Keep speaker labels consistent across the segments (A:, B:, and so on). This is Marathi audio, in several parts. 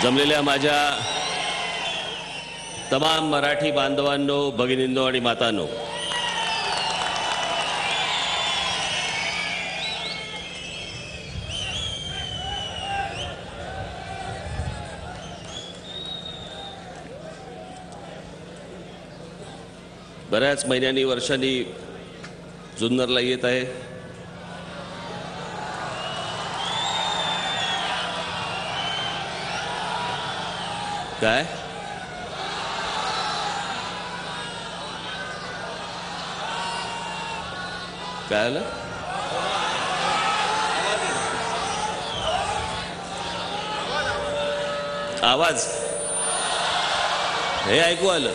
A: जमलेल्या माझ्या तमाम मराठी बांधवांनो, भगिनींनो आणि मातांनो, बऱ्याच महिन्यांनी वर्षांनी जुन्नरला येत आहे. काय काय आलं? आवाज हे ऐकू आलं?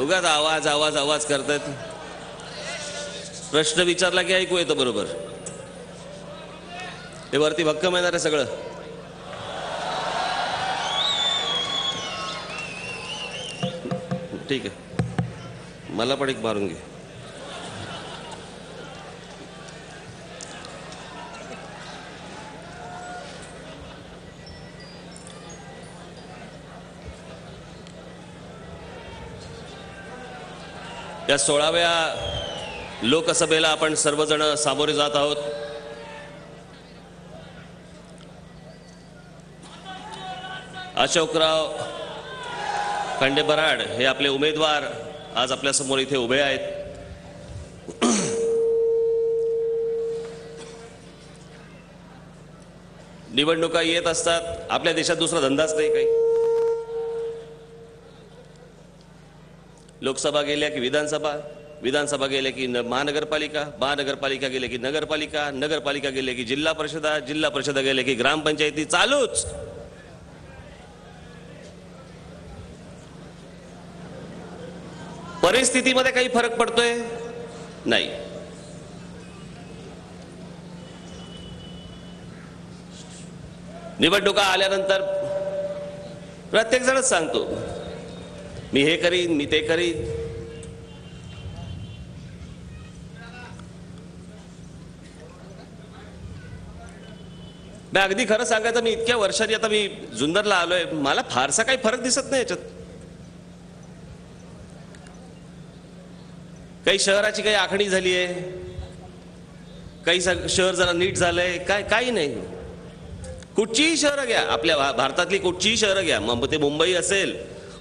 A: उगाच आवाज आवाज आवाज करतात. प्रश्न विचारला की ऐकू येतं बरोबर. ते वरती भक्कम येणार आहे सगळं. ठीक आहे, मला पण एक मारून घे. या 16व्या लोकसभेला आपण सर्वजण सामोरे जात आहोत. अशोकराव खंडे बराड हे आपले उमेदवार आज आपल्या समोर इथे उभे आहेत. निवडणुका येत असतात. आपल्या देशात दुसरा धंदाच नाही काही. लोकसभा गेल्या की विधानसभा, विधानसभा गेल्या की महानगरपालिका, महानगरपालिका गेल्या की नगरपालिका, नगरपालिका गेल्या की जिल्हा परिषदा, जिल्हा परिषदा गेल्या की ग्रामपंचायती. चालूच. परिस्थितीमध्ये काही फरक पडतोय? नाही. निवडणुका आल्यानंतर प्रत्येक जणच सांगतो, मी हे करीन, मी ते करीन. अगदी खरं सांगायचं, मी इतक्या वर्षांनी आता मी जुन्नरला आलोय, मला फारसा काही फरक दिसत नाही याच्यात. काही शहराची काही आखणी झाली आहे, काही शहर जरा नीट झालंय, काही नाही. कुठचीही शहरं घ्या, आपल्या भारतातली कुठचीही शहरं घ्या, ते मुंबई असेल,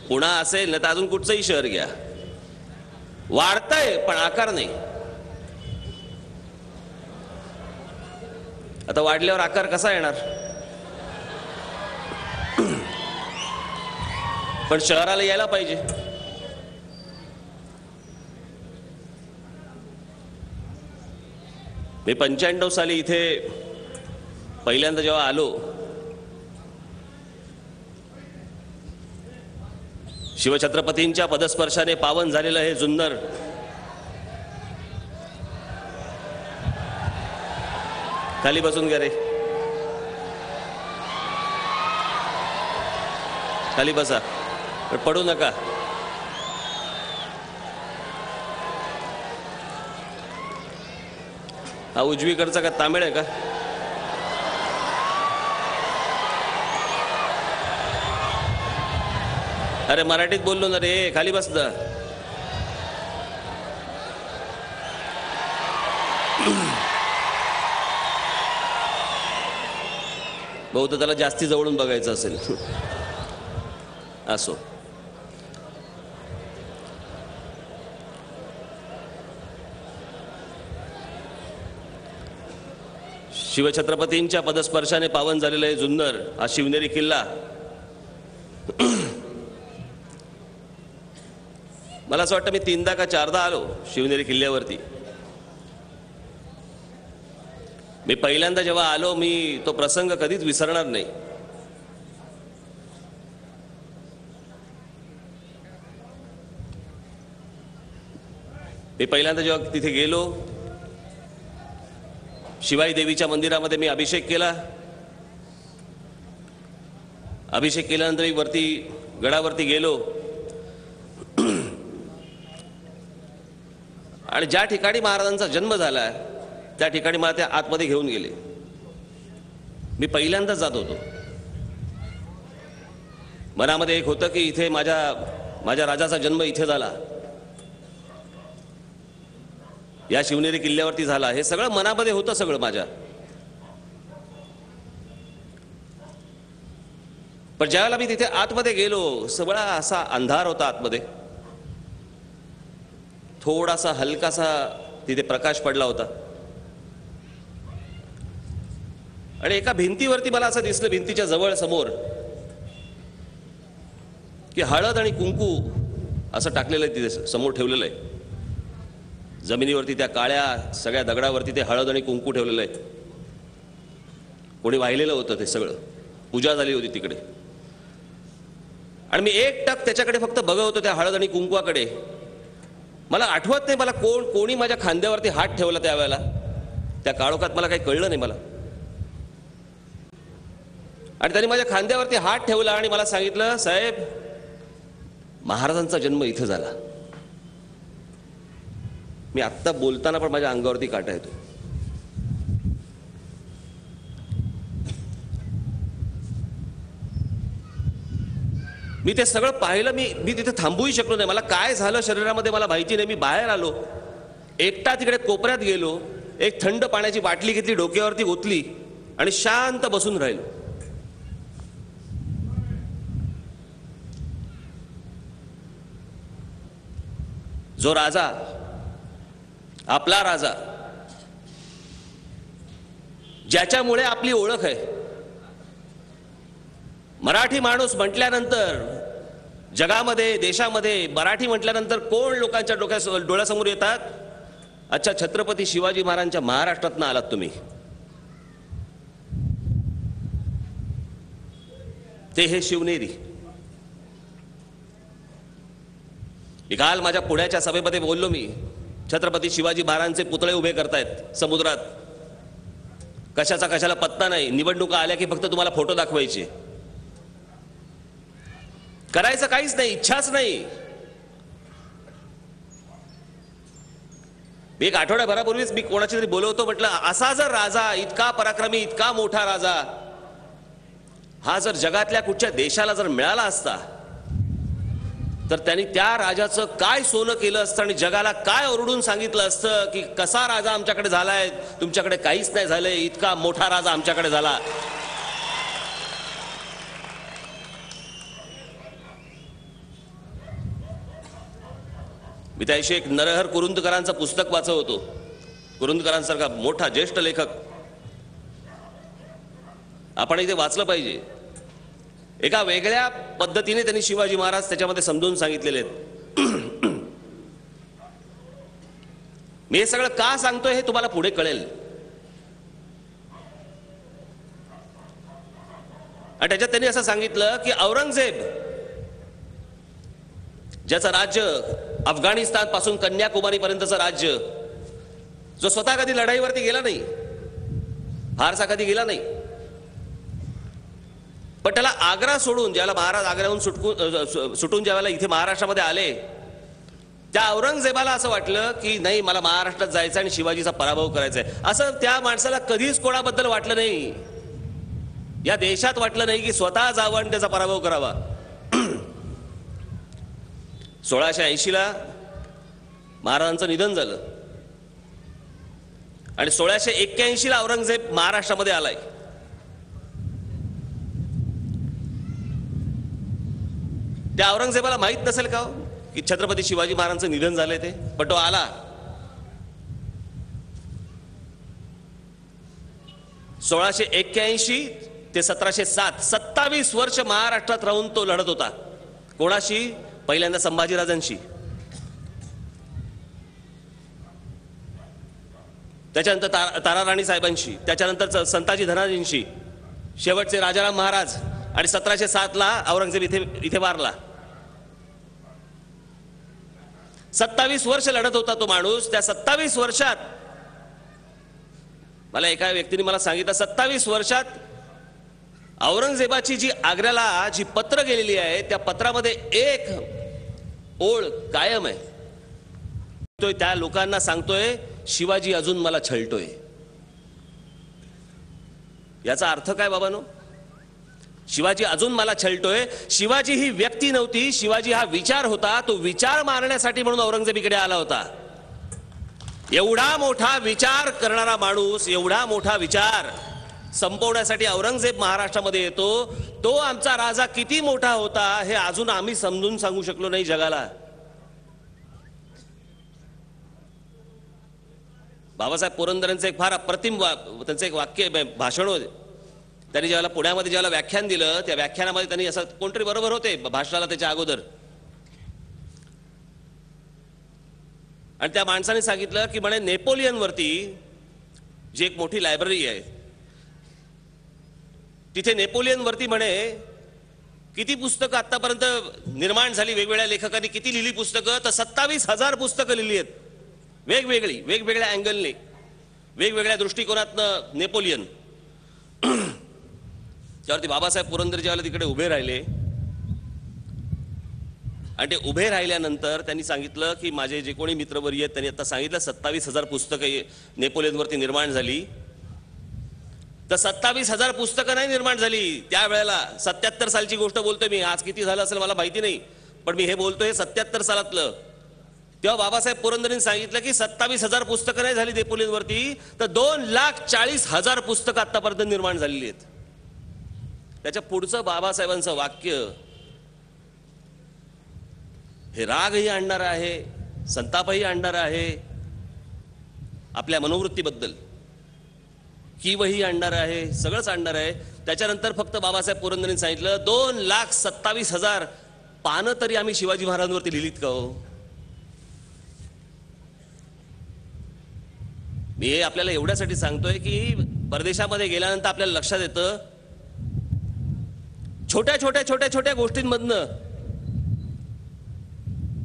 A: पुणे असेल, नाही तर अजून कुठचंही शहर घ्या, वाढतंय पण आकार नाही. आता वाढल्यावर आकार कसा येणार? पण शहराला यायला पाहिजे. मी 95 साली इथे पहिल्यांदा जेव्हा आलो, शिवछत्रपतींच्या पदस्पर्शाने पावन झालेलं हे जुन्नर खाली बसून घ्या रे, खाली बसा, पण पडू नका. हा उजवीकडचा का तामिळ आहे का? अरे मराठीत बोललो ना रे, खाली बस ना. बहुतेक त्याला जास्ती जवळून बघायचं असेल. असो. शिवछत्रपतींच्या पदस्पर्शाने पावन झालेलं आहे जुन्नर, हा शिवनेरी किल्ला. मला असं वाटतं मी 3दा का 4दा आलो शिवनेरी किल्ल्यावरती. मी पहिल्यांदा जेव्हा आलो, मी तो प्रसंग कधीच विसरणार नाही. मी पहिल्यांदा जेव्हा तिथे गेलो, शिवाई देवीच्या मंदिरामध्ये मी अभिषेक केला. अभिषेक केल्यानंतर मी वरती गडावरती गेलो आणि ज्या ठिकाणी महाराजांचा जन्म झाला त्या ठिकाणी मला त्या आतमध्ये घेऊन गेले. मी पहिल्यांदाच जात होतो. मनामध्ये एक होतं की इथे माझ्या राजाचा जन्म इथे झाला, या शिवनेरी किल्ल्यावरती झाला, हे सगळं मनामध्ये होतं सगळं माझ्या. पण ज्यावेळेला मी तिथे आतमध्ये गेलो, सगळा असा अंधार होता आतमध्ये, थोडासा हलकासा तिथे प्रकाश पडला होता आणि एका भिंतीवरती मला असं दिसलं, भिंतीच्या जवळ समोर, की हळद आणि कुंकू असं टाकलेलं आहे, तिथे समोर ठेवलेलं आहे. जमिनीवरती त्या काळ्या सगळ्या दगडावरती ते हळद आणि कुंकू ठेवलेलं आहे. कोणी वाहिलेलं होतं ते सगळं, पूजा झाली होती तिकडे. आणि मी एकटक त्याच्याकडे फक्त बघत होतो, त्या हळद आणि कुंकवाकडे. मला आठवत नाही मला कोणी माझ्या खांद्यावरती हात ठेवला त्यावेळेला. त्या काळोखात मला काही कळलं नाही मला. आणि त्यांनी माझ्या खांद्यावरती हात ठेवला आणि मला सांगितलं, साहेब, महाराजांचा जन्म इथे झाला. मी आत्ता बोलताना पण माझ्या अंगावरती काटा येतो. मी ते सगळं पाहिलं. मी तिथे थांबूही शकलो नाही. मला काय झालं शरीरामध्ये मला माहिती नाही. मी बाहेर आलो, एकटा तिकडे कोपऱ्यात गेलो, एक थंड पाण्याची बाटली घेतली, डोक्यावरती ओतली आणि शांत बसून राहिलो. जो राजा, आपला राजा, ज्याच्यामुळे आपली ओळख आहे, मराठी माणूस म्हटल्यानंतर जगामध्ये, देशामध्ये मराठी म्हटल्यानंतर कोण लोकांच्या डोळ्यासमोर येतात? अच्छा, छत्रपती शिवाजी महाराजांच्या महाराष्ट्रातनं आलात तुम्ही. ते हे शिवनेरी. काल माझ्या पुण्याच्या सभेमध्ये बोललो मी, छत्रपती शिवाजी महाराजांचे पुतळे उभे करतायत समुद्रात. कशाला पत्ता नाही. निवडणुका आल्या की फक्त तुम्हाला फोटो दाखवायचे. करायचं काहीच नाही, इच्छाच नाही. एक आठवड्याभरापूर्वीच मी कोणाची तरी बोलवतो, म्हटलं असा जर राजा, इतका पराक्रमी, इतका मोठा राजा, हा जर जगातल्या कुठच्या देशाला जर मिळाला असता तर त्यांनी त्या राजाचं काय सोनं केलं असतं आणि जगाला काय ओरडून सांगितलं असतं की कसा राजा आमच्याकडे झालाय, तुमच्याकडे काहीच नाही झालंय, इतका मोठा राजा आमच्याकडे झाला. मी त्याविषयी एक नरहर कुरुंदकरांचं पुस्तक वाचत होतो. कुरुंदकरांसारखा मोठा ज्येष्ठ लेखक आपण इथे वाचलं पाहिजे. एका वेगळ्या पद्धतीने त्यांनी शिवाजी महाराज त्याच्यामध्ये समजून सांगितलेले आहेत. मी हे सगळं का सांगतोय हे तुम्हाला पुढे कळेल. आणि त्याच्यात त्यांनी असं सांगितलं की औरंगजेब, ज्याचं राज्य अफगाणिस्तान पासून कन्याकुमारी पर्यंतचं राज्य, जो स्वतः कधी लढाईवरती गेला नाही, फारसा कधी गेला नाही, पण त्याला आग्रा सोडून, ज्याला महाराज आग्र्याहून सुटून ज्यावेळेला इथे महाराष्ट्रामध्ये आले, त्या औरंगजेबाला असं वाटलं की नाही, मला महाराष्ट्रात जायचं आणि शिवाजीचा पराभव करायचा आहे. असं त्या माणसाला कधीच कोणाबद्दल वाटलं नाही. या देशात वाटलं नाही की स्वतः जावं आणि त्याचा पराभव करावा. 1680ला महाराजांचं निधन झालं आणि 1681ला औरंगजेब महाराष्ट्रामध्ये आलाय. त्या औरंगजेबाला माहित नसेल का की छत्रपती शिवाजी महाराजांचं निधन झालंय ते? पण तो आला. 1681 ते 1707 27 वर्ष महाराष्ट्रात राहून तो लढत होता. कोणाशी? पहिल्यांदा संभाजीराजांशी, त्याच्यानंतर ताराराणी साहेबांशी, त्याच्यानंतर संताजी धनाजींशी, शेवटचे राजाराम महाराज, आणि 1707ला औरंगजेब इथे वारला. 27 वर्ष लढत होता तो माणूस. त्या 27 वर्षात मला एका व्यक्तीने मला सांगितलं, 27 वर्षात औरंगजेबाची जी आग्र्याला जी पत्र गेलेली आहे, त्या पत्रामध्ये एक ओळ कायम आहे. तो त्या लोकांना सांगतोय, शिवाजी अजून मला छळतोय. याचा अर्थ काय बाबांनो? शिवाजी अजून मला छळतोय. शिवाजी ही व्यक्ती नव्हती, शिवाजी हा विचार होता. तो विचार मारण्यासाठी म्हणून औरंगजेबीकडे आला होता. एवढा मोठा विचार करणारा माणूस, एवढा मोठा विचार संपवण्यासाठी औरंगजेब महाराष्ट्रामध्ये येतो. तो आमचा राजा किती मोठा होता हे अजून आम्ही समजून सांगू शकलो नाही जगाला. बाबासाहेब पुरंदरेंचं एक फार अप्रतिम त्यांचं एक वाक्य भाषण होते. त्यांनी ज्यावेळेला पुण्यामध्ये ज्यावेळेला व्याख्यान दिलं, त्या व्याख्यानामध्ये त्यांनी असं, कोणतरी बरोबर होते भाषणाला त्याच्या अगोदर, आणि त्या माणसाने सांगितलं की म्हणे नेपोलियन वरती जी एक मोठी लायब्ररी आहे, तिथे नेपोलियन वरती म्हणे किती पुस्तकं आतापर्यंत निर्माण झाली, वेगवेगळ्या लेखकांनी किती लिहिली पुस्तकं, तर 27,000 पुस्तकं लिहिली आहेत. वेगवेगळ्या अँगलने, वेगवेगळ्या दृष्टिकोनातनं नेपोलियन. त्यावरती बाबासाहेब पुरंदरे ज्यावेळेला तिकडे उभे राहिले, आणि ते उभे राहिल्यानंतर त्यांनी सांगितलं की माझे जे कोणी मित्रवर्य आहेत त्यांनी आता सांगितलं 27,000 पुस्तकं नेपोलियनवरती निर्माण झाली. तर 27,000 पुस्तकं नाही निर्माण झाली त्यावेळेला. 77 सालची गोष्ट बोलतोय मी, आज किती झालं असेल मला माहिती नाही, पण मी हे बोलतोय 77 सालातलं. तेव्हा बाबासाहेब पुरंदरेंनी सांगितलं की 27,000 पुस्तकं नाही झाली नेपोलियनवरती, तर 2,40,000 पुस्तकं आतापर्यंत निर्माण झालेली आहेत. त्याच्या पुढचं बाबासाहेबांचं वाक्य हे रागही आणणार आहे, संतापही आणणार आहे, आपल्या मनोवृत्तीबद्दल कीवही आणणार आहे, सगळंच आणणार आहे. त्याच्यानंतर फक्त बाबासाहेब पुरंदरेंनी सांगितलं 2,27,000 पानं तरी आम्ही शिवाजी महाराजांवरती लिहिलीत का हो? मी हे आपल्याला एवढ्यासाठी सांगतोय की परदेशामध्ये गेल्यानंतर आपल्याला लक्षात येतं छोट्या गोष्टींमधनं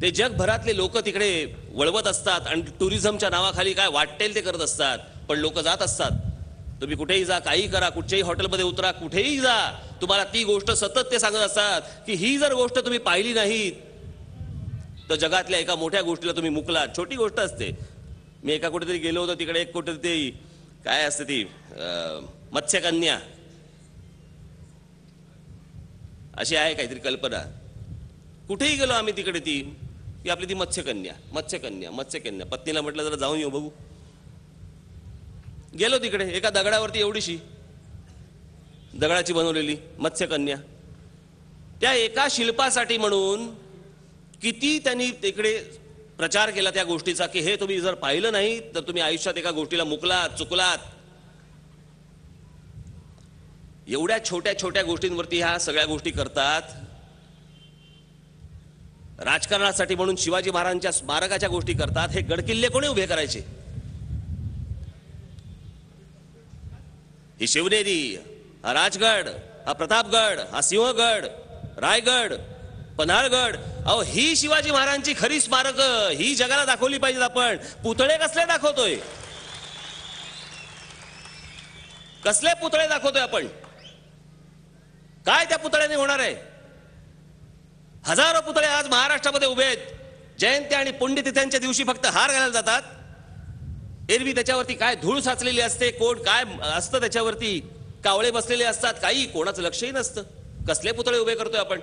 A: ते जगभरातले लोक तिकडे वळवत असतात आणि टुरिझमच्या नावाखाली काय वाटेल ते करत असतात. पण लोक जात असतात. तुम्ही कुठेही जा, काही करा, कुठच्याही हॉटेलमध्ये उतरा, कुठेही जा, तुम्हाला ती गोष्ट सतत ते सांगत असतात की ही जर गोष्ट तुम्ही पाहिली नाही तर जगातल्या एका मोठ्या गोष्टीला तुम्ही मुकलात. छोटी गोष्ट असते. मी एका कुठेतरी गेलो होतो, तिकडे एक कुठेतरी काय असते ती मत्स्यकन्या अशी आहे काहीतरी कल्पना. कुठेही गेलो आम्ही तिकडे, ती की आपली ती मत्स्यकन्या. पत्नीला म्हटलं जरा जाऊन येऊ बघू. गेलो तिकडे, एका दगडावरती एवढीशी दगडाची बनवलेली मत्स्यकन्या. त्या एका शिल्पासाठी म्हणून किती त्यांनी तिकडे प्रचार केला त्या गोष्टीचा की हे तुम्ही जर पाहिलं नाही तर तुम्ही आयुष्यात एका गोष्टीला मुकलात, चुकलात. एवढ्या छोट्या गोष्टींवरती ह्या सगळ्या गोष्टी करतात. राजकारणासाठी म्हणून शिवाजी महाराजांच्या स्मारकाच्या गोष्टी करतात. हे गडकिल्ले कोणी उभे करायचे? ही शिवनेरी, हा राजगड, हा प्रतापगड, हा सिंहगड, रायगड, पन्हाळगड, अहो ही शिवाजी महाराजांची खरी स्मारक ही जगाला दाखवली पाहिजेत. आपण पुतळे कसले दाखवतोय? कसले पुतळे दाखवतोय आपण? काय त्या पुतळ्याने होणार आहे? हजारो पुतळे आज महाराष्ट्रामध्ये उभे आहेत. जयंती आणि पुण्यतिथ्यांच्या दिवशी फक्त हार घालायला जातात. एरवी त्याच्यावरती काय धूळ साचलेली असते, कोण काय असतं त्याच्यावरती, कावळे बसलेले असतात, काही कोणाचं लक्षही नसतं. कसले पुतळे उभे करतोय आपण?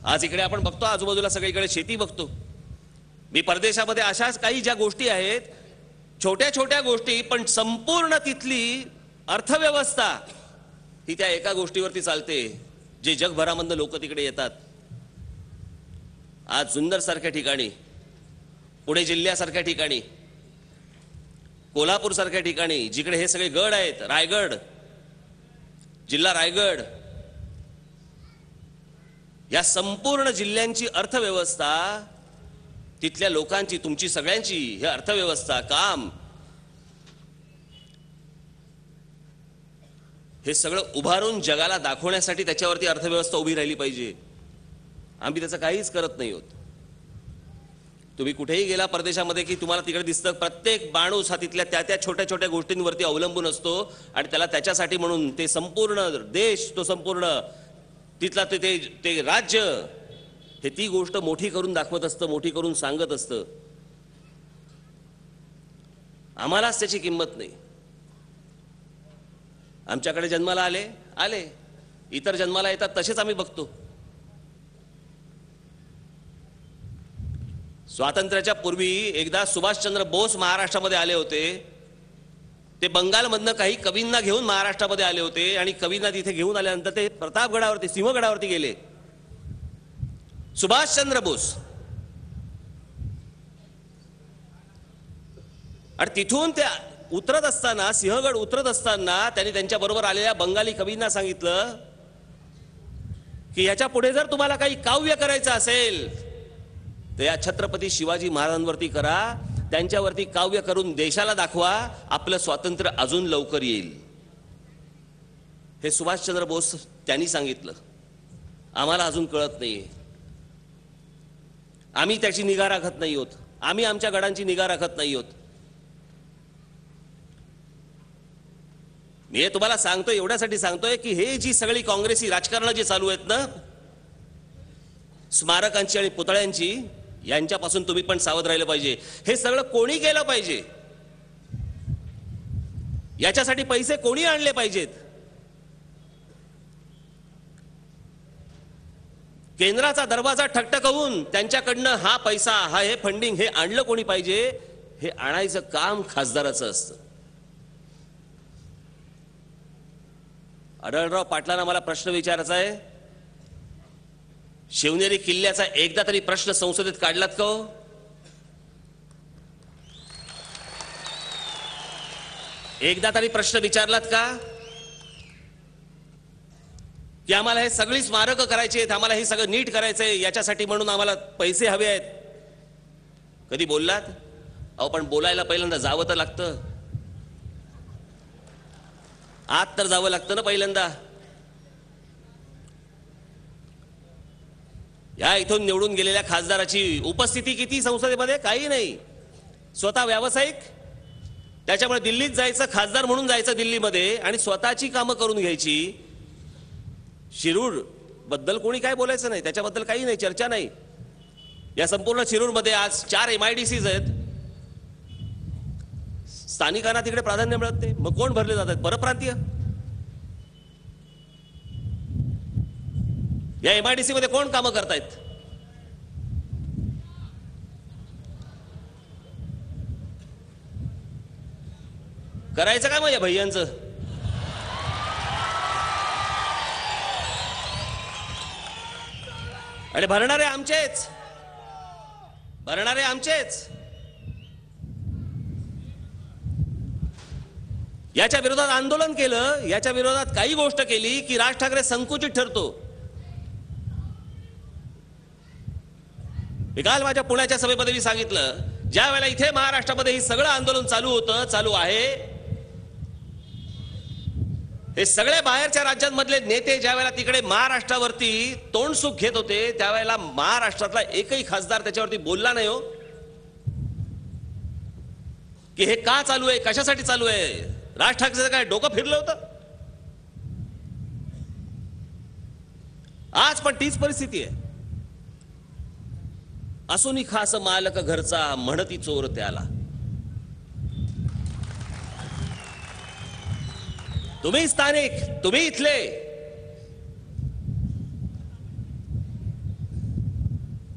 A: आज इकडे आपण बघतो, आजूबाजूला सगळीकडे शेती बघतो. मी परदेशामध्ये अशाच काही ज्या गोष्टी आहेत, छोट्या गोष्टी, पण संपूर्ण तिथली अर्थव्यवस्था ही त्या एका गोष्टीवरती चालते, जे जगभरामधनं लोक तिकडे येतात. आज जुन्नर सारख्या ठिकाणी, पुणे जिल्ह्यासारख्या ठिकाणी, कोल्हापूर सारख्या ठिकाणी, जिकडे हे सगळे गड आहेत, रायगड जिल्हा, रायगड, या संपूर्ण जिल्ह्यांची अर्थव्यवस्था, तिथल्या लोकांची, तुमची सगळ्यांची ही अर्थव्यवस्था, काम, हे सगळं उभारून जगाला दाखवण्यासाठी त्याच्यावरती अर्थव्यवस्था उभी राहिली पाहिजे. आम्ही त्याचं काहीच करत नाही होत. तुम्ही कुठेही गेला परदेशामध्ये की तुम्हाला तिकडे दिसतं प्रत्येक माणूस हा तिथल्या त्या छोट्या गोष्टींवरती अवलंबून असतो आणि त्याला त्याच्यासाठी म्हणून ते संपूर्ण देश, तो संपूर्ण तिथला ते राज्य हे ती गोष्ट मोठी करून दाखवत असतं, मोठी करून सांगत असतं. आम्हालाच त्याची किंमत नाही. आमच्याकडे जन्माला आले, इतर जन्माला येतात तसेच आम्ही बघतो. स्वातंत्र्याच्या पूर्वी एकदा सुभाषचंद्र बोस महाराष्ट्रामध्ये आले होते. ते बंगालमधनं काही कवींना घेऊन महाराष्ट्रामध्ये आले होते आणि कवींना तिथे घेऊन आल्यानंतर ते प्रतापगडावरती, सिंहगडावरती गेले. सुभाषचंद्र बोस. आणि तिथून ते उतरत असताना, सिंहगड उतरत असताना त्यांनी त्यांच्या बरोबर आलेल्या बंगाली कवींना सांगितलं की याच्या पुढे जर तुम्हाला काही काव्य करायचं असेल तर या छत्रपती शिवाजी महाराजांवरती करा. त्यांच्यावरती काव्य करून देशाला दाखवा, आपलं स्वातंत्र्य अजून लवकर येईल. हे सुभाषचंद्र बोस त्यांनी सांगितलं. आम्हाला अजून कळत नाहीये. आम्ही त्याची निगा राखत नाही आहोत. आम्ही आमच्या गडांची निगा राखत नाही आहोत. मी हे तुम्हाला सांगतोय, एवढ्यासाठी सांगतोय की हे जी सगळी काँग्रेसी राजकारण जे चालू आहेत ना, स्मारकांची आणि पुतळ्यांची, यांच्यापासून तुम्ही पण सावध राहिलं पाहिजे. हे सगळं कोणी केलं पाहिजे? याच्यासाठी पैसे कोणी आणले पाहिजेत? केंद्राचा दरवाजा ठकठकवून त्यांच्याकडनं हा पैसा, हे फंडिंग हे आणलं कोणी पाहिजे? हे आणायचं काम खासदाराचं असतं. आढळराव पाटलांना मला प्रश्न विचारायचा आहे. शिवनेरी किल्ल्याचा एकदा तरी प्रश्न संसदेत काढलात का हो? एकदा तरी प्रश्न विचारलात का की आम्हाला हे सगळी स्मारकं करायची आहेत, आम्हाला हे सगळं नीट करायचंय, याच्यासाठी म्हणून आम्हाला पैसे हवे आहेत? कधी बोललात? अहो पण बोलायला पहिल्यांदा जावं तर लागतं. आत तर जावं लागतं ना पहिल्यांदा. या इथून निवडून गेलेल्या खासदाराची उपस्थिती किती संसदेमध्ये? काही नाही. स्वतः व्यावसायिक, त्याच्यामुळे दिल्लीत जायचं, खासदार म्हणून जायचं दिल्लीमध्ये आणि स्वतःची कामं करून घ्यायची. शिरूर बद्दल कोणी काय बोलायचं नाही, त्याच्याबद्दल काही नाही, चर्चा नाही. या संपूर्ण शिरूरमध्ये आज 4 MIDCs आहेत. स्थानिकांना तिकडे प्राधान्य मिळत नाही. मग कोण भरले जातात? परप्रांतीय. या MIDC मध्ये कोण कामं करतायत? करायचं काय मग या भैयांचं? आणि भरणारे आमचेच. याच्या विरोधात आंदोलन केलं, याच्या विरोधात काही गोष्ट केली की राज ठाकरे संकुचित ठरतो. काल माझ्या पुण्याच्या सभेमध्ये मी सांगितलं, ज्या वेळेला इथे महाराष्ट्रामध्ये हे सगळं आंदोलन चालू आहे, हे सगळे बाहेरच्या राज्यांमधले नेते ज्या वेळेला तिकडे महाराष्ट्रावरती तोंडसुख घेत होते, त्यावेळेला महाराष्ट्रातला एकही खासदार त्याच्यावरती बोलला नाही हो की हे का चालू आहे, कशासाठी चालू आहे. राज ठाकरेचं काय डोकं फिरलं होतं? आज पण तीच परिस्थिती आहे. असुनी खास मालक घरचा, म्हणती चोर त्याला. तुम्ही स्थानिक, तुम्ही इथले.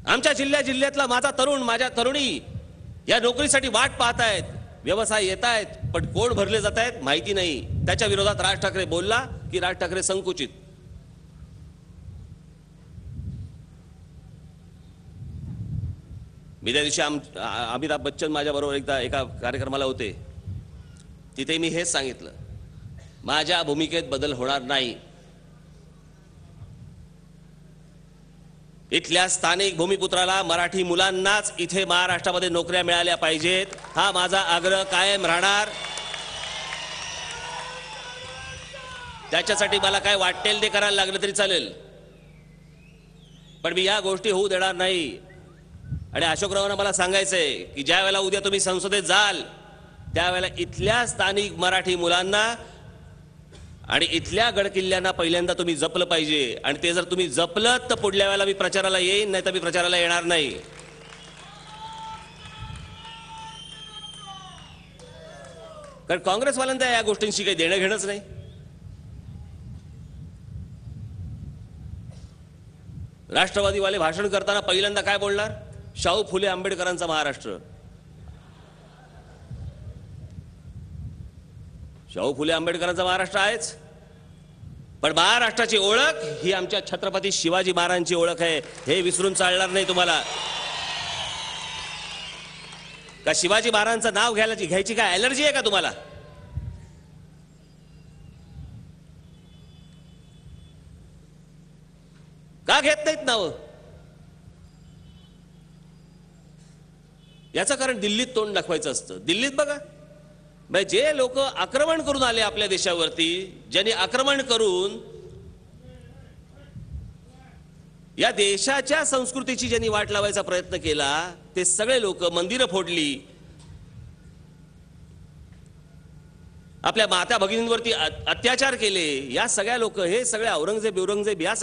A: आमच्या जिल्ह्यातला माझा तरुण, माझ्या तरुणी या नोकरीसाठी वाट पाहतायत. व्यवसाय येत आहेत, पण कोण भरले जात आहेत माहिती नाही. त्याच्या विरोधात राज ठाकरे बोलला की राज ठाकरे संकुचित. मी त्या दिवशी अमिताभ बच्चन माझ्या बरोबर एकदा एका कार्यक्रमाला होते. तिथे मी हेच सांगितलं, माझ्या भूमिकेत बदल होणार नाही. इथल्या स्थानिक भूमिपुत्राला, मराठी मुलांनाच इथे महाराष्ट्रामध्ये नोकऱ्या मिळाल्या पाहिजेत, हा माझा आग्रह कायम राहणार. त्याच्यासाठी मला काय वाटेल ते करायला लागलं तरी चालेल, पण मी या गोष्टी होऊ देणार नाही. आणि अशोकरावांना मला सांगायचंय की ज्या वेळेला उद्या तुम्ही संसदेत जाल, त्यावेळेला इथल्या स्थानिक मराठी मुलांना आणि इथल्या गडकिल्ल्यांना पहिल्यांदा तुम्ही जपलं पाहिजे. आणि ते जर तुम्ही जपलं तर पुढल्या वेळेला मी प्रचाराला येईन, नाही तर मी प्रचाराला येणार नाही. कारण काँग्रेसवाल्यांना या गोष्टींशी काही देणं घेणंच नाही. राष्ट्रवादीवाले भाषण करताना पहिल्यांदा काय बोलणार? शाहू फुले आंबेडकरांचा महाराष्ट्र. शाहू फुले आंबेडकरांचा महाराष्ट्र आहेच, पण महाराष्ट्राची ओळख ही आमच्या छत्रपती शिवाजी महाराजांची ओळख आहे, हे विसरून चालणार नाही तुम्हाला. का शिवाजी महाराजांचं नाव घ्यायची काय ॲलर्जी आहे का तुम्हाला? का घेत नाहीत नाव? याचं कारण दिल्लीत तोंड दाखवायचं असतं. दिल्लीत बघा, जे लोक आक्रमण करून आले आपल्या देशावरती, ज्यांनी आक्रमण करून या देशाच्या संस्कृतीची ज्यांनी वाट लावायचा प्रयत्न केला, ते सगळे लोक मंदिरं फोडली, आपल्या माता भगिनींवरती अत्याचार केले. या सगळ्या लोक, हे सगळे औरंगजेब या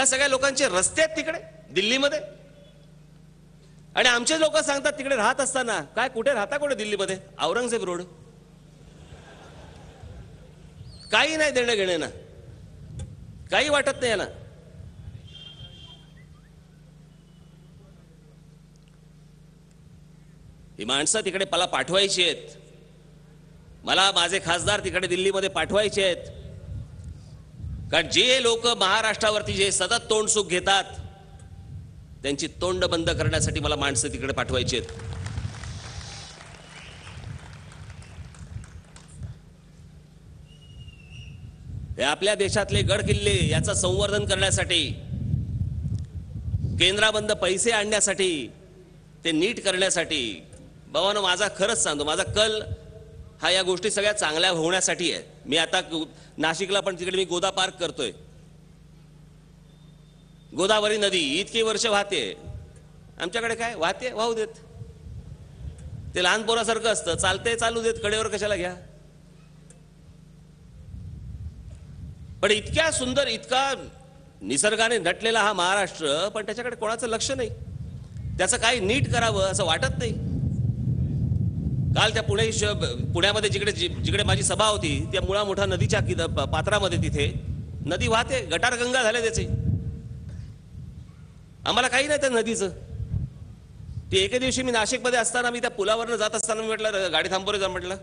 A: सगळ्या लोकांचे रस्ते आहेत तिकडे दिल्लीमध्ये. आणि आमचे लोक सांगतात तिकडे राहत असताना, काय कुठे राहता कुठे दिल्लीमध्ये? औरंगजेब रोड. काही नाही देणं घेणं ना, काही वाटत नाही ना. ही माणसं तिकडे मला पाठवायची आहेत, मला माझे खासदार तिकडे दिल्लीमध्ये पाठवायचे आहेत. कारण जे लोक महाराष्ट्रावरती जे सतत तोंडसुख घेतात, त्यांची तोंड बंद करण्यासाठी मला माणसं तिकडे पाठवायची आहेत. हे आपल्या देशातले गड किल्ले याचं संवर्धन करण्यासाठी, केंद्राबंद पैसे आणण्यासाठी, ते नीट करण्यासाठी. बाबांनो, माझा खरंच सांगतो, माझा कल हा या गोष्टी सगळ्या चांगल्या होण्यासाठी आहे. मी आता नाशिकला पण तिकडे मी गोदा पार्क करतोय. गोदावरी नदी इतकी वर्ष वाहते, आमच्याकडे काय वाहते, वाहू देत. ते लहान पोरासारखं असतं, चालते चालू देत, कडेवर कशाला घ्या. पण इतक्या सुंदर, इतका निसर्गाने नटलेला हा महाराष्ट्र, पण त्याच्याकडे कोणाचं लक्ष नाही. त्याचं काही नीट करावं असं वाटत नाही. काल त्या पुण्यामध्ये जिकडे माझी सभा होती, त्या मुळा मोठा नदीच्या पात्रामध्ये तिथे नदी वाहते, गटारगंगा झाले त्याचे. आम्हाला काही नाही त्या नदीचं. ते एके दिवशी मी नाशिकमध्ये असताना, मी त्या पुलावरनं जात असताना मी म्हटलं गाडी थांबवरे जा म्हटलं.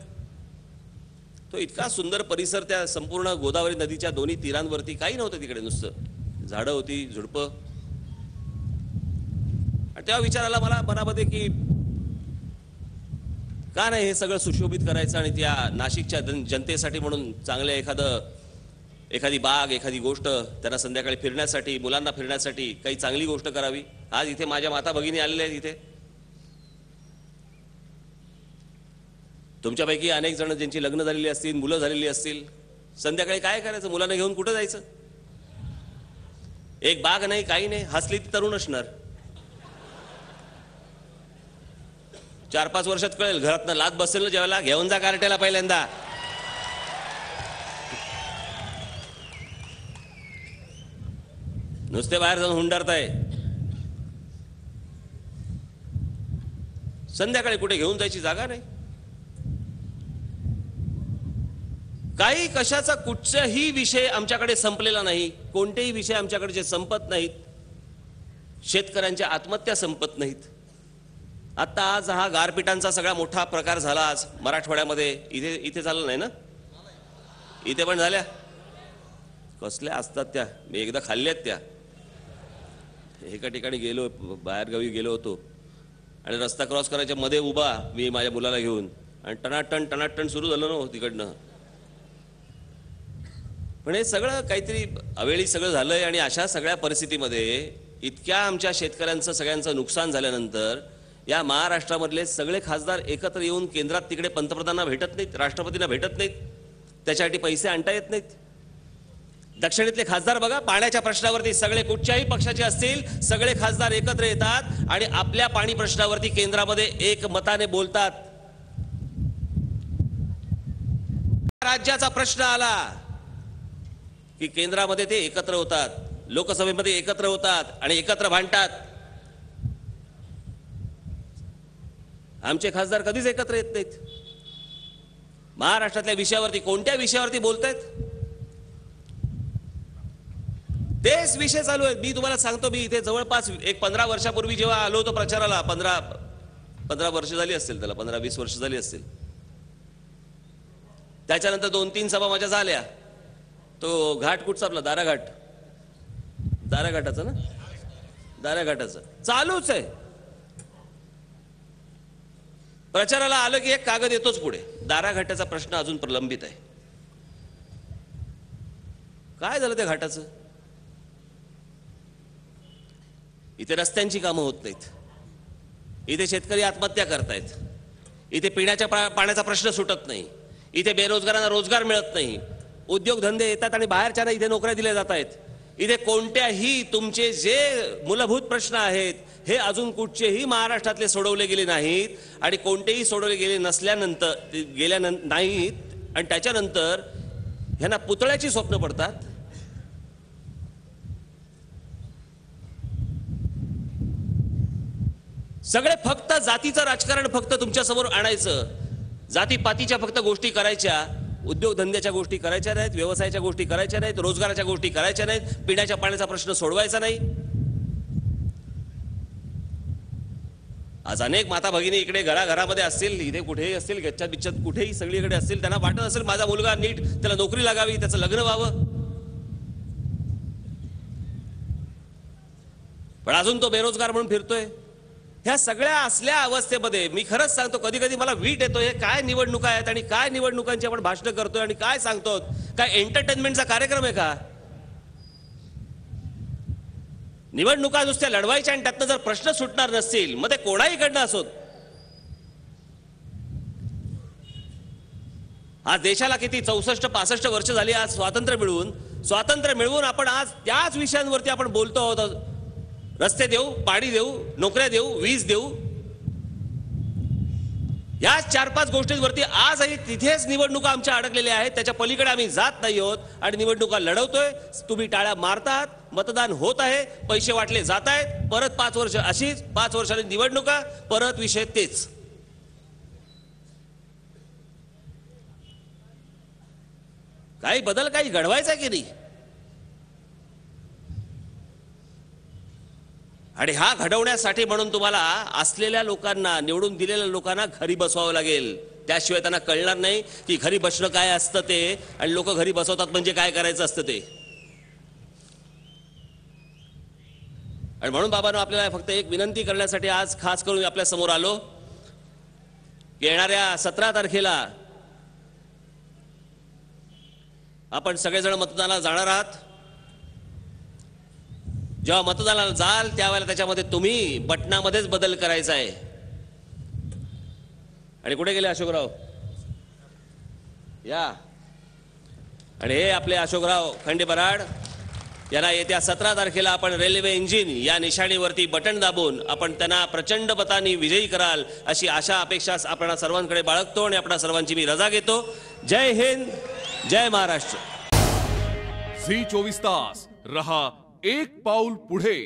A: तो इतका सुंदर परिसर, त्या संपूर्ण गोदावरी नदीच्या दोन्ही तीरांवरती काही नव्हतं तिकडे, नुसतं झाडं होती, झुडपं. आणि तेव्हा विचार आला मला मनामध्ये की का नाही हे सगळं सुशोभित करायचं आणि त्या नाशिकच्या जनतेसाठी म्हणून चांगलं एखादी बाग, एखादी गोष्ट त्यांना संध्याकाळी फिरण्यासाठी, मुलांना फिरण्यासाठी काही चांगली गोष्ट करावी. आज इथे माझ्या माता भगिनी आलेल्या आहेत. इथे तुमच्यापैकी अनेक जण ज्यांची लग्न झालेली असतील, मुलं झालेली असतील, संध्याकाळी काय करायचं? मुलांना घेऊन कुठं जायचं? एक बाग नाही, काही नाही, हसली ती तरुण असणार. 4-5 वर्षात कळेल, घरातनं लाद बसेल ना जेवायला, घेऊन जा कार्ट्याला पहिल्यांदा. नुसते बाहेर जाऊन हुंडारताय, संध्याकाळी कुठे घेऊन जायची जागा नाही. काही कशाचा कुठचाही विषय आमच्याकडे संपलेला नाही. कोणतेही विषय आमच्याकडे जे संपत नाहीत. शेतकऱ्यांच्या आत्महत्या संपत नाहीत. आता आज हा गारपिटांचा सगळा मोठा प्रकार झाला आज मराठवाड्यामध्ये. इथे झालं नाही ना? इथे पण झाल्या. कसल्या असतात त्या? मी एकदा खाल्ल्यात त्या. एका ठिकाणी गेलो, बाहेरगावी गेलो होतो आणि रस्ता क्रॉस करायच्या मध्ये उभा मी माझ्या मुलाला घेऊन, आणि टनाटण सुरू झालं ना तिकडनं. पण हे सगळं काहीतरी अवेळी सगळं झालंय. आणि अशा सगळ्या परिस्थितीमध्ये इतक्या आमच्या शेतकऱ्यांचं सगळ्यांचं नुकसान झाल्यानंतर या महाराष्ट्रामधले सगळे खासदार एकत्र येऊन केंद्रात तिकडे पंतप्रधानांना भेटत नाहीत, राष्ट्रपतींना भेटत नाहीत, त्याच्यासाठी पैसे आणता येत नाहीत. दक्षिणेतले खासदार बघा, पाण्याच्या प्रश्नावरती सगळे कुठच्याही पक्षाचे असतील सगळे खासदार एकत्र येतात आणि आपल्या पाणी प्रश्नावरती केंद्रामध्ये एकमताने बोलतात. राज्याचा प्रश्न आला की केंद्रामध्ये ते एकत्र होतात, लोकसभेमध्ये एकत्र होतात आणि एकत्र भांडतात. आमचे खासदार कधीच एकत्र येत नाहीत. महाराष्ट्रातल्या विषयावरती, कोणत्या विषयावरती बोलतायत? तेच विषय चालू आहेत. मी तुम्हाला सांगतो, मी इथे जवळपास 15 वर्षापूर्वी जेव्हा आलो होतो प्रचाराला, 15 वर्ष झाली असतील, त्याला 15-20 वर्ष झाली असतील. त्याच्यानंतर 2-3 सभा माझ्या झाल्या. तो घाट कुठचा आपला, दाराघाटाचा ना, दाराघाटाचं चालूच आहे. प्रचाराला आलं की एक कागद येतोच पुढे, दाराघाटाचा प्रश्न अजून प्रलंबित आहे. काय झालं त्या घाटाचं? इथे रस्त्यांची कामं होत नाहीत, इथे शेतकरी आत्महत्या करतायत, इथे पिण्याच्या पाण्याचा प्रश्न सुटत नाही, इथे बेरोजगारांना रोजगार मिळत नाही, उद्योगधंदे येतात आणि बाहेरच्यांना इथे नोकऱ्या दिल्या जात आहेत. इथे कोणत्याही तुमचे जे मूलभूत प्रश्न आहेत हे अजून कुठचेही महाराष्ट्रातले सोडवले गेले नाहीत आणि कोणतेही सोडवले गेले नाहीत. आणि त्याच्यानंतर ह्यांना पुतळ्याची स्वप्न पडतात. सगळे फक्त जातीचं राजकारण फक्त तुमच्या समोर आणायचं, जातीपातीच्या फक्त गोष्टी करायच्या, उद्योगधंद्याच्या गोष्टी करायच्या नाहीत, व्यवसायाच्या गोष्टी करायच्या नाहीत, रोजगाराच्या गोष्टी करायच्या नाहीत, पिण्याच्या पाण्याचा प्रश्न सोडवायचा नाही. आज अनेक माता भगिनी इकडे घराघरामध्ये असतील, इथे कुठेही असतील, गच्च्यात बिच्च्यात कुठेही सगळीकडे असतील, त्यांना वाटत असेल माझा मुलगा नीट त्याला नोकरी लागावी, त्याचं लग्न व्हावं, पण अजून तो बेरोजगार म्हणून फिरतोय. ह्या सगळ्या असल्या अवस्थेमध्ये मी खरंच सांगतो, कधी कधी मला वीट येतो, हे काय निवडणुका आहेत आणि काय निवडणुकांची आपण भाषणं करतोय आणि काय सांगतो, काय एंटरटेनमेंटचा कार्यक्रम आहे का? निवडणुका नुसत्या लढवायच्या आणि त्यातनं जर प्रश्न सुटणार नसतील, मग ते कोणाहीकडनं असोत. आज देशाला किती 64-65 वर्ष झाली आज स्वातंत्र्य मिळवून आपण आज त्याच विषयांवरती आपण बोलतो आहोत. रस्ते देऊ, पाणी देऊ, नोकऱ्या देऊ, वीज देऊ, या 4-5 गोष्टींवरती आजही तिथेच निवडणुका आमच्या अडकलेल्या आहेत. त्याच्या पलीकडे आम्ही जात नाही आहोत आणि निवडणुका लढवतोय. तुम्ही टाळ्या मारतात, मतदान होत आहे, पैसे वाटले जात आहेत, परत 5 वर्ष अशीच, 5 वर्षांनी निवडणुका, परत विषय तेच. काही बदल काही घडवायचा की नाही? आणि हा घडवण्यासाठी म्हणून तुम्हाला असलेल्या लोकांना, निवडून दिलेल्या लोकांना घरी बसवावं लागेल. त्याशिवाय त्यांना कळणार नाही की घरी बसणं काय असतं ते, आणि लोक घरी बसवतात म्हणजे काय करायचं असतं ते. आणि म्हणून बाबांनो, आपल्याला फक्त एक विनंती करण्यासाठी आज खास करून आपल्या समोर आलो. येणाऱ्या 17 तारखेला आपण सगळेजण मतदानाला जाणार आहात. जेव्हा मतदानाला जाल त्यावेळेला त्याच्यामध्ये तुम्ही बटनामध्येच बदल करायचा आहे. आणि कुठे गेले अशोकराव? या. आणि हे आपले अशोकराव खंडे बराड यांना येत्या 17 तारखेला आपण रेल्वे इंजिन या निशाणीवरती बटन दाबून आपण त्यांना प्रचंड मतांनी विजयी कराल अशी आशा अपेक्षा आपण सर्वांकडे बाळगतो आणि आपणा सर्वांची मी रजा घेतो. जय हिंद, जय महाराष्ट्र.
B: झी 24 तास रहा एक पाऊल पुढे.